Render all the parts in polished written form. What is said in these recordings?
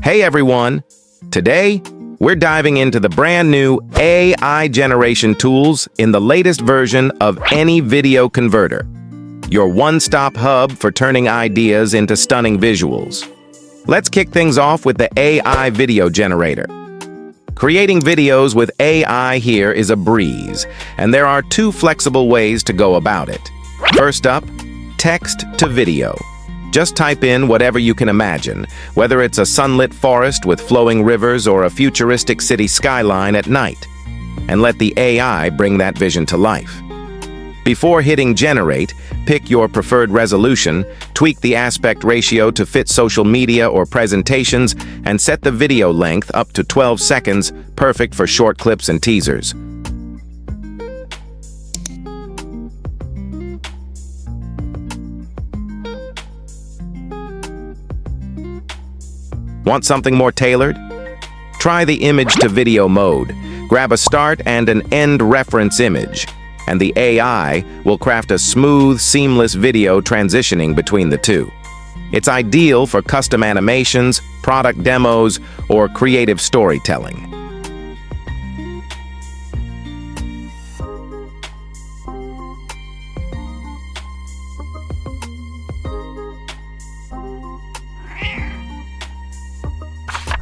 Hey everyone! Today, we're diving into the brand new AI generation tools in the latest version of Any Video Converter, your one-stop hub for turning ideas into stunning visuals. Let's kick things off with the AI video generator. Creating videos with AI here is a breeze, and there are two flexible ways to go about it. First up, text to video. Just type in whatever you can imagine, whether it's a sunlit forest with flowing rivers or a futuristic city skyline at night, and let the AI bring that vision to life. Before hitting generate, pick your preferred resolution, tweak the aspect ratio to fit social media or presentations, and set the video length up to 12 seconds, perfect for short clips and teasers. Want something more tailored? Try the image to video mode. Grab a start and an end reference image, and the AI will craft a smooth, seamless video transitioning between the two. It's ideal for custom animations, product demos, or creative storytelling.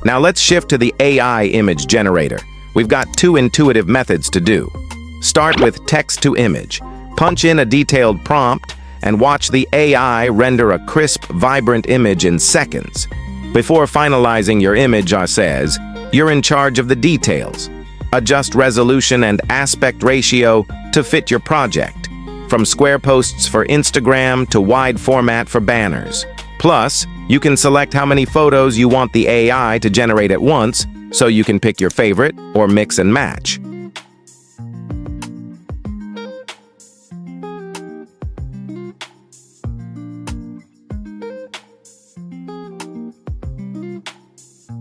Now let's shift to the AI image generator. We've got two intuitive methods to do. Start with text to image. Punch in a detailed prompt and watch the AI render a crisp, vibrant image in seconds. Before finalizing your image, says, you're in charge of the details. Adjust resolution and aspect ratio to fit your project, from square posts for Instagram to wide format for banners. Plus, you can select how many photos you want the AI to generate at once, so you can pick your favorite or mix and match.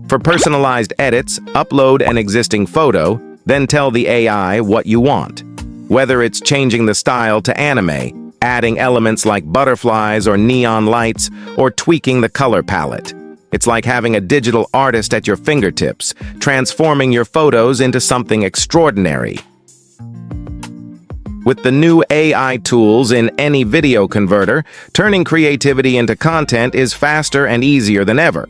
For personalized edits, upload an existing photo, then tell the AI what you want. Whether it's changing the style to anime, adding elements like butterflies or neon lights, or tweaking the color palette. It's like having a digital artist at your fingertips, transforming your photos into something extraordinary. With the new AI tools in Any Video Converter, turning creativity into content is faster and easier than ever.